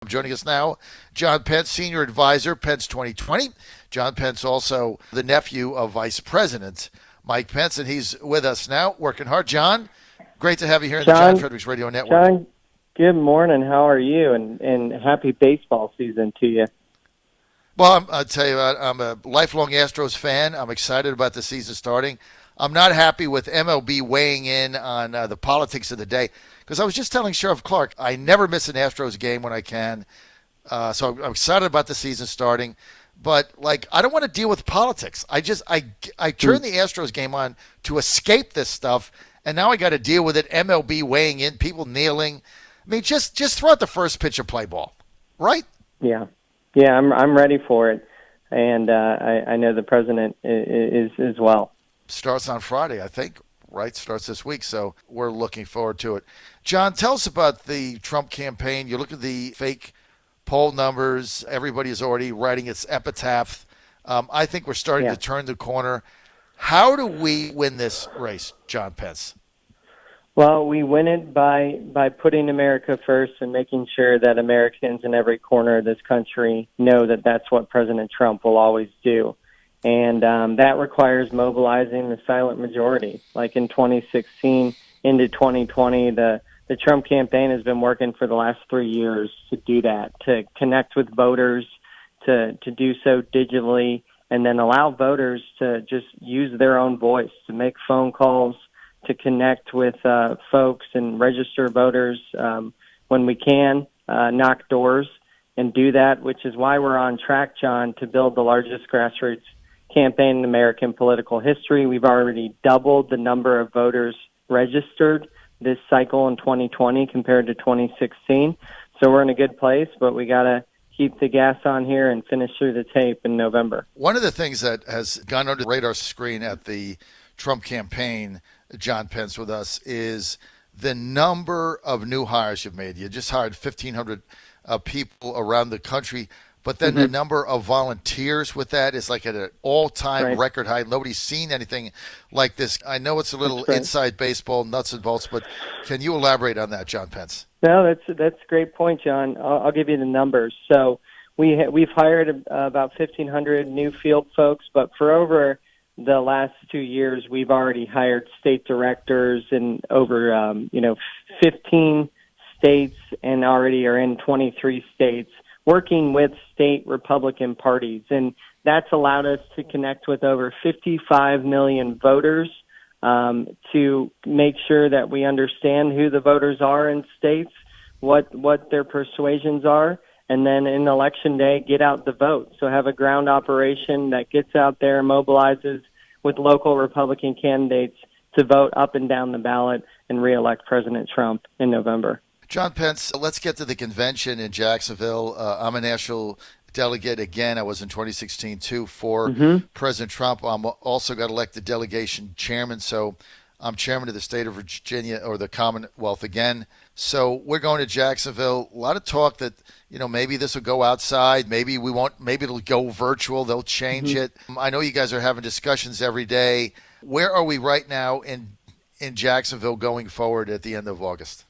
Joining us now, John Pence, Senior Advisor, Pence 2020. John Pence, also the nephew of Vice President Mike Pence, and he's with us now, working hard. John, great to have you here in the John Fredericks Radio Network. John, good morning. How are you? And happy baseball season to you. Well, I'll tell you what, I'm a lifelong Astros fan. I'm excited about the season starting. I'm not happy with MLB weighing in on the politics of the day, because I was just telling Sheriff Clark, I never miss an Astros game when I can. So I'm excited about the season starting. But, I don't want to deal with politics. I turned the Astros game on to escape this stuff, and now I got to deal with it, MLB weighing in, people kneeling. I mean, just throw out the first pitch of play ball, right? Yeah, I'm ready for it, and I know the president is as well. Starts on Friday, I think, right? Starts this week, so we're looking forward to it. John, tell us about the Trump campaign. You look at the fake poll numbers. Everybody is already writing its epitaph. I think we're starting to turn the corner. How do we win this race, John Pence? Well, we win it by putting America first and making sure that Americans in every corner of this country know that that's what President Trump will always do. And that requires mobilizing the silent majority. Like in 2016 into 2020, the Trump campaign has been working for the last 3 years to do that, to connect with voters, to do so digitally, and then allow voters to just use their own voice, to make phone calls, to connect with folks and register voters when we can, knock doors and do that, which is why we're on track, John, to build the largest grassroots campaign in American political history. We've already doubled the number of voters registered this cycle in 2020 compared to 2016. So we're in a good place, but we got to keep the gas on here and finish through the tape in November. One of the things that has gone under the radar screen at the Trump campaign, John Pence with us, is the number of new hires you've made. You just hired 1,500 people around the country, but then the number of volunteers with that is like at an all-time record high. Nobody's seen anything like this. I know it's a little inside baseball, nuts and bolts, but can you elaborate on that, John Pence? No, that's a great point, John. I'll give you the numbers. So we've hired about 1,500 new field folks, but for over the last 2 years, we've already hired state directors in over 15 states and already are in 23 states, working with state Republican parties. And that's allowed us to connect with over 55 million voters to make sure that we understand who the voters are in states, what their persuasions are, and then in Election Day, get out the vote. So have a ground operation that gets out there, mobilizes with local Republican candidates to vote up and down the ballot and reelect President Trump in November. John Pence, let's get to the convention in Jacksonville. I'm a national delegate again. I was in 2016 too for President Trump. I'm also got elected delegation chairman, so I'm chairman of the state of Virginia, or the Commonwealth again. So we're going to Jacksonville. A lot of talk that, maybe this will go outside. Maybe we won't. Maybe it'll go virtual. They'll change it. I know you guys are having discussions every day. Where are we right now in Jacksonville going forward at the end of August?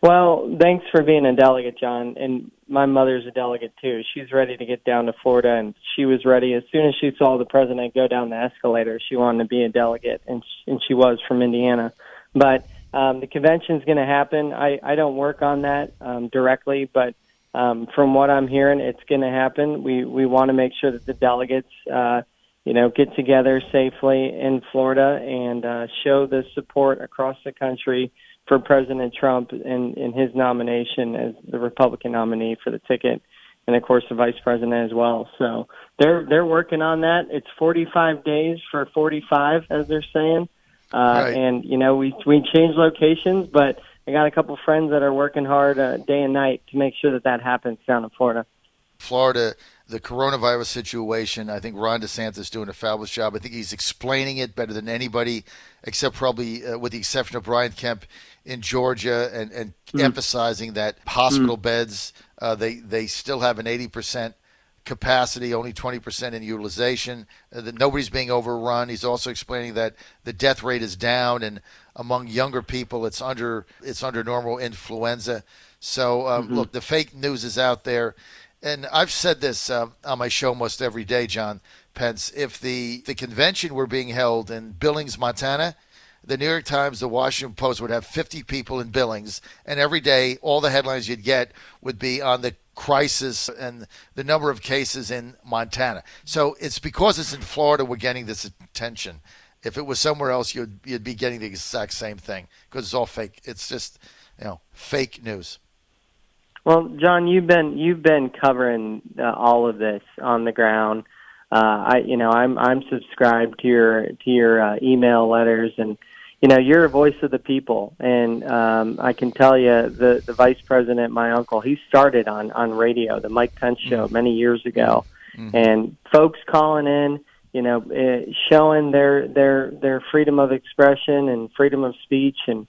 Well, thanks for being a delegate, John. And my mother's a delegate, too. She's ready to get down to Florida, and she was ready. As soon as she saw the president go down the escalator, she wanted to be a delegate, and she was from Indiana. But the convention's going to happen. I don't work on that directly, but from what I'm hearing, it's going to happen. We want to make sure that the delegates, get together safely in Florida and show the support across the country for President Trump in his nomination as the Republican nominee for the ticket, and of course the vice president as well. So they're working on that. It's 45 days for 45, as they're saying. And we change locations, but I got a couple friends that are working hard day and night to make sure that happens down in Florida. Florida, the coronavirus situation, I think Ron DeSantis is doing a fabulous job. I think he's explaining it better than anybody, except probably with the exception of Brian Kemp in Georgia, and emphasizing that hospital beds, they still have an 80% capacity, only 20% in utilization, that nobody's being overrun. He's also explaining that the death rate is down, and among younger people, it's under normal influenza. So, look, the fake news is out there. And I've said this on my show almost every day, John Pence. If the convention were being held in Billings, Montana, the New York Times, the Washington Post would have 50 people in Billings, and every day all the headlines you'd get would be on the crisis and the number of cases in Montana. So it's because it's in Florida we're getting this attention. If it was somewhere else, you'd be getting the exact same thing because it's all fake. It's just fake news. Well, John, you've been covering all of this on the ground. I'm subscribed to your email letters, and you're a voice of the people. And I can tell you, the vice president, my uncle, he started on radio, the Mike Pence show, many years ago, and folks calling in, showing their freedom of expression and freedom of speech, and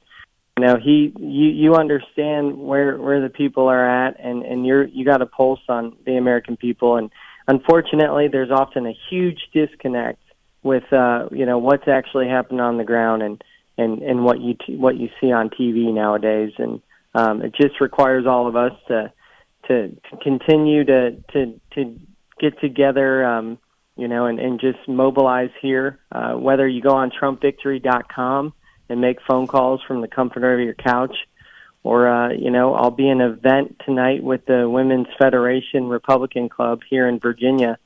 you understand where the people are at, and you got a pulse on the American people. And unfortunately, there's often a huge disconnect with what's actually happening on the ground and what you see on TV nowadays. And it just requires all of us to continue to get together, and just mobilize here. Whether you go on TrumpVictory.com and make phone calls from the comfort of your couch, or, I'll be in an event tonight with the Women's Federation Republican Club here in Virginia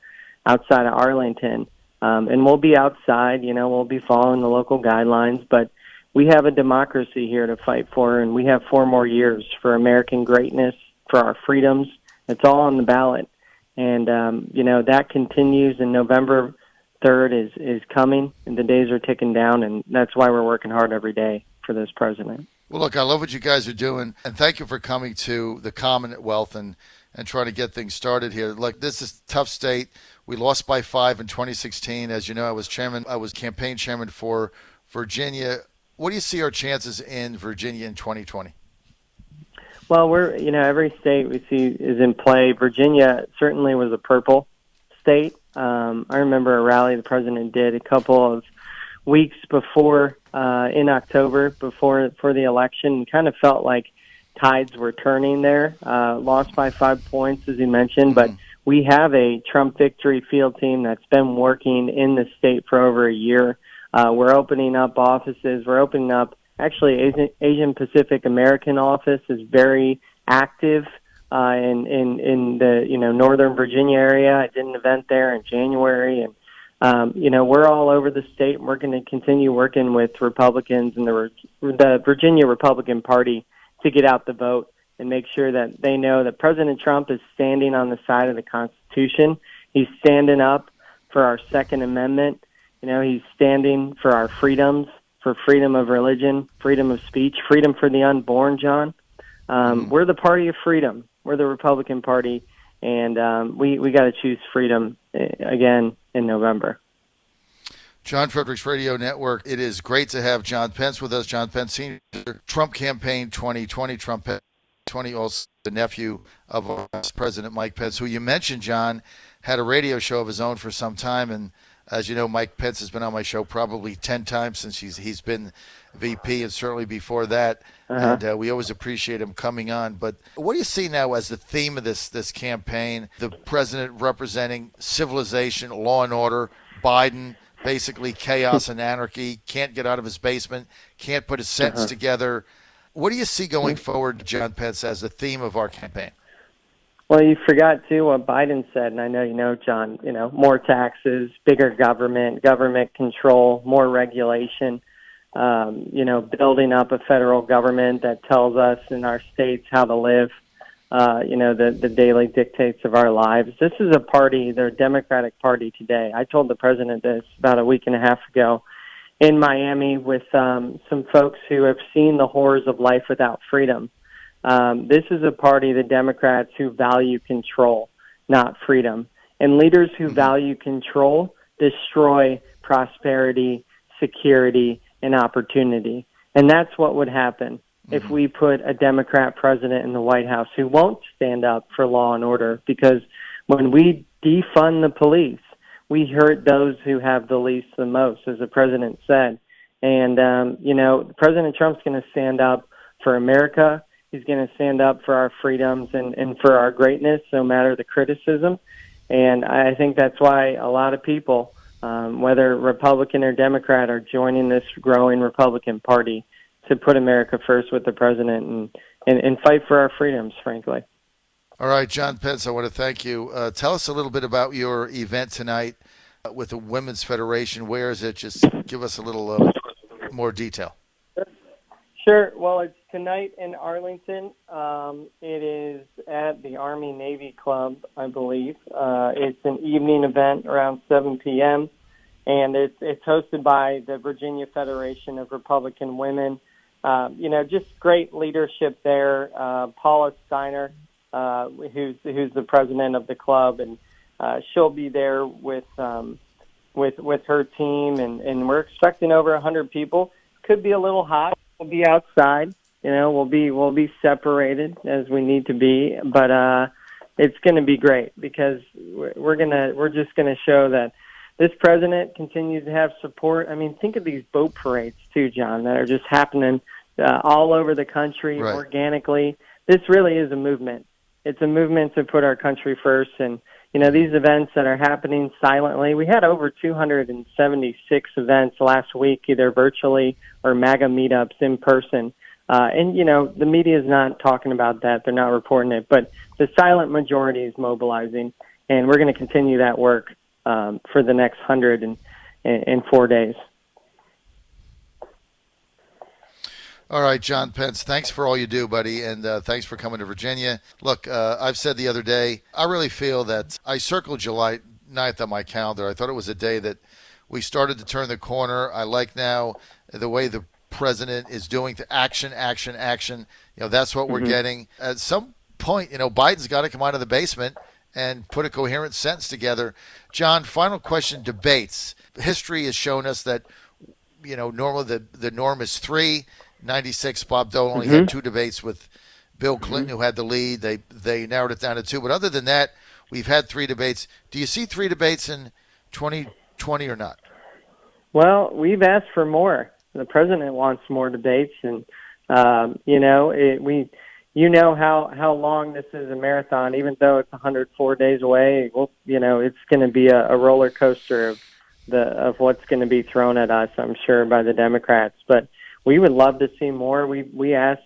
outside of Arlington. And we'll be outside, we'll be following the local guidelines, but we have a democracy here to fight for, and we have 4 more years for American greatness, for our freedoms. It's all on the ballot. And, that continues, and November 3rd is coming, and the days are ticking down, and that's why we're working hard every day for this president. Well, look, I love what you guys are doing, and thank you for coming to the Commonwealth and trying to get things started here. Look, this is a tough state. We lost by 5 in 2016. As you know, I was campaign chairman for Virginia. What do you see our chances in Virginia in 2020? Well, every state we see is in play. Virginia certainly was a purple state. I remember a rally the president did a couple of weeks before, in October, before the election. Kind of felt like tides were turning there. Lost by 5 points, as you mentioned, but we have a Trump Victory field team that's been working in the state for over a year. We're opening up offices. We're opening up, actually, Asian Pacific American office is very active in the Northern Virginia area. I did an event there in January, and we're all over the state. And we're going to continue working with Republicans and the Virginia Republican Party to get out the vote and make sure that they know that President Trump is standing on the side of the Constitution. He's standing up for our Second Amendment. He's standing for our freedoms, for freedom of religion, freedom of speech, freedom for the unborn, John. We're the party of freedom. We're the Republican Party, and we got to choose freedom again in November. John Fredericks Radio Network. It is great to have John Pence with us. John Pence, Senior, Trump Campaign 2020, Trump 20, also the nephew of President Mike Pence, who you mentioned, John, had a radio show of his own for some time. And as you know, Mike Pence has been on my show probably 10 times since he's been VP, and certainly before that. And we always appreciate him coming on. But what do you see now as the theme of this campaign? The president representing civilization, law and order, Biden basically chaos and anarchy, can't get out of his basement, can't put his sentence together. What do you see going forward, John Pence, as the theme of our campaign? Well, you forgot, too, what Biden said, and I know you know, John, more taxes, bigger government control, more regulation, building up a federal government that tells us in our states how to live, the daily dictates of our lives. This is a party, they're a Democratic Party today. I told the president this about a week and a half ago in Miami with some folks who have seen the horrors of life without freedom. This is a party, the Democrats, who value control, not freedom. And leaders who value control destroy prosperity, security, and opportunity. And that's what would happen if we put a Democrat president in the White House who won't stand up for law and order. Because when we defund the police, we hurt those who have the least the most, as the president said. And, President Trump's going to stand up for America He's going to stand up for our freedoms and for our greatness, no matter the criticism. And I think that's why a lot of people, whether Republican or Democrat, are joining this growing Republican Party to put America first with the president and fight for our freedoms, frankly. All right, John Pence, I want to thank you. Tell us a little bit about your event tonight with the Women's Federation. Where is it? Just give us a little more detail. Sure. Well, it's tonight in Arlington. It is at the Army-Navy Club, I believe. It's an evening event around 7 p.m., and it's hosted by the Virginia Federation of Republican Women. Just great leadership there. Paula Steiner, who's the president of the club, and she'll be there with her team, and we're expecting over 100 people. Could be a little hot. We'll be outside. We'll be separated as we need to be, but it's going to be great because we're just going to show that this president continues to have support. I mean, think of these boat parades too, John, that are just happening all over the country organically. This really is a movement. It's a movement to put our country first, and these events that are happening silently. We had over 276 events last week, either virtually or MAGA meetups in person. And the media is not talking about that. They're not reporting it. But the silent majority is mobilizing, and we're going to continue that work for the next 104 days. All right, John Pence, thanks for all you do, buddy, and thanks for coming to Virginia. Look, I've said the other day, I really feel that I circled July 9th on my calendar. I thought it was a day that we started to turn the corner. I like now the way the president is doing the action. That's what we're getting. At some point, Biden's got to come out of the basement and put a coherent sentence together. John, final question, debates. History has shown us that, normally the norm is 3. 96, Bob Dole only had 2 debates with Bill Clinton, who had the lead. They narrowed it down to 2. But other than that, we've had 3 debates. Do you see 3 debates in 2020 or not? Well, we've asked for more. The president wants more debates, and how long this is a marathon. Even though it's 104 days away, it's going to be a roller coaster of what's going to be thrown at us, I'm sure, by the Democrats. But we would love to see more. We asked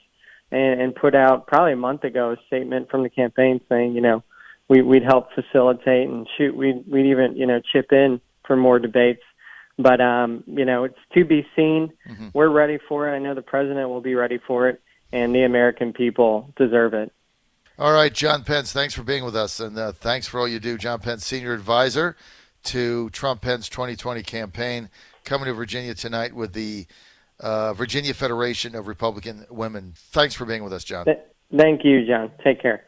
and put out probably a month ago a statement from the campaign saying, we'd help facilitate and we'd even, chip in for more debates. But, it's to be seen. We're ready for it. I know the president will be ready for it, and the American people deserve it. All right, John Pence, thanks for being with us, and thanks for all you do. John Pence, Senior Advisor to Trump-Pence 2020 campaign, coming to Virginia tonight with the Virginia Federation of Republican Women. Thanks for being with us, John. Thank you, John. Take care.